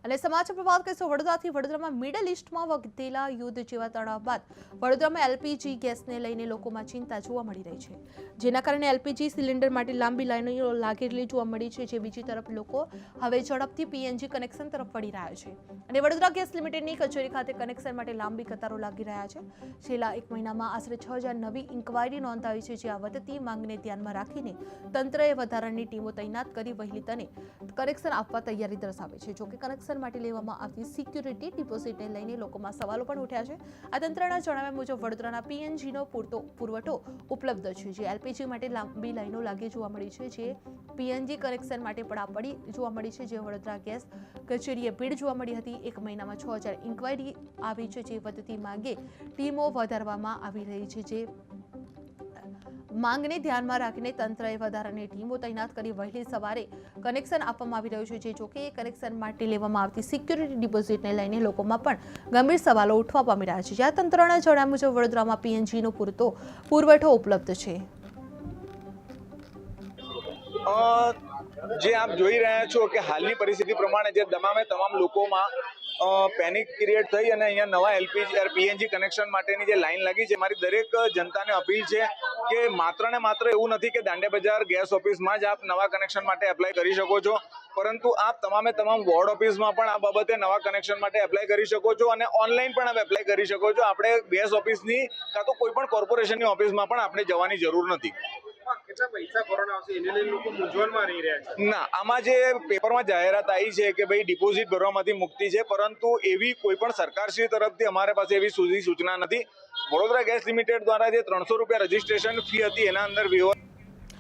અને સમાચાર પર વાત કરીશું વડોદરાથી। વડોદરામાં મિડલ ઈસ્ટમાં વધેલા યુદ્ધ જેવા તણાવ બાદ વડોદરામાં એલપીજી ગેસને લઈને લોકોમાં ચિંતા જોવા મળી રહી છે, જેના કારણે એલપીજી સિલિન્ડર માટે લાંબી લાઈનો લાગેલી જોવા મળી છે। જે બીજી તરફ લોકો હવે ઝડપથી પીએનજી કનેક્શન તરફ વળી રહ્યા છે અને વડોદરા ગેસ લિમિટેડની કચેરી ખાતે કનેક્શન માટે લાંબી કતારો લાગી રહ્યા છે। છેલ્લા એક મહિનામાં આશરે 6000 નવી ઇન્ક્વાયરી નોંધાવી છે, જે આ વધતી માંગને ધ્યાનમાં રાખીને તંત્રએ વધારાની ટીમો તૈનાત કરી વહેલી તને કનેક્શન આપવા તૈયારી દર્શાવે છે। જોકે કનેક્શન માટે લેવામાં આવતી સિક્યુરિટી ડિપોઝિટને લઈને લોકોમાં સવાલો પણ ઉઠ્યા છે। આ તંત્રના જણાવ્યા મુજબ વડોદરાના પીએનજીનો પૂરતો પુરવઠો ઉપલબ્ધ છે, જે એલપીજી માટે લાંબી લાઈનો લાગી જોવા મળી છે, જે પીએનજી કનેક્શન માટે પડાપડી જોવા મળી છે, જે વડોદરા ગેસ કચેરીએ ભીડ જોવા મળી હતી। એક મહિનામાં 6000 ઇન્ક્વાયરી આવી છે, જે વધતી માંગે ટીમો વધારવામાં આવી રહી છે, જે માંગને ધ્યાનમાં રાખીને તંત્રએ વધારાની ટીમો તૈનાત કરી વહેલી સવારે કનેક્શન આપવામાં આવી રહ્યું છે। જે જોકે કનેક્શન માટે લેવામાં આવતી સિક્યુરિટી ડિપોઝિટને લઈને લોકોમાં પણ ગંભીર સવાલો ઉઠવા પામી રહ્યા છે। જ્યાં તંત્રના જણાવ્યા મુજબ વડોદરામાં પીએનજીનો પૂરતો પુરવઠો ઉપલબ્ધ છે। જે આપ જોઈ રહ્યા છો કે હાલની પરિસ્થિતિ પ્રમાણે જે તમામ લોકોમાં પેનિક ક્રિએટ થઈ અને અહીંયા નવા એલપીજી પીએનજી કનેક્શન માટેની જે લાઈન લાગી છે। મારી દરેક જનતાને અપીલ છે કે માત્ર ને માત્ર એવું નથી કે દાંડિયા બજાર ગેસ ઓફિસમાં જ આપ નવા કનેક્શન માટે એપ્લાય કરી શકો છો, પરંતુ આપ તમામ વોર્ડ ઓફિસમાં પણ આ બાબતે નવા કનેક્શન માટે એપ્લાય કરી શકો છો અને ઓનલાઈન પણ આપ એપ્લાય કરી શકો છો। આપણે ગેસ ઓફિસની કાં તો કોઈ પણ કોર્પોરેશનની ઓફિસમાં પણ આપણે જવાની જરૂર નથી। કેટલા પૈસા ભરવાના આવશે એને લઈને લોકો મૂંઝવણમાં રહી રહ્યા છે? ના, આમાં જે પેપરમાં જાહેરાત આવી છે કે ભાઈ ડિપોઝિટ ભરવામાંથી મુક્તિ છે, પરંતુ એવી કોઈ પણ સરકારશ્રી તરફથી અમારા પાસે એવી સૂચના નથી। વડોદરા ગેસ લિમિટેડ દ્વારા જે 300 રૂપિયા રજીસ્ટ્રેશન ફી હતી એના અંદર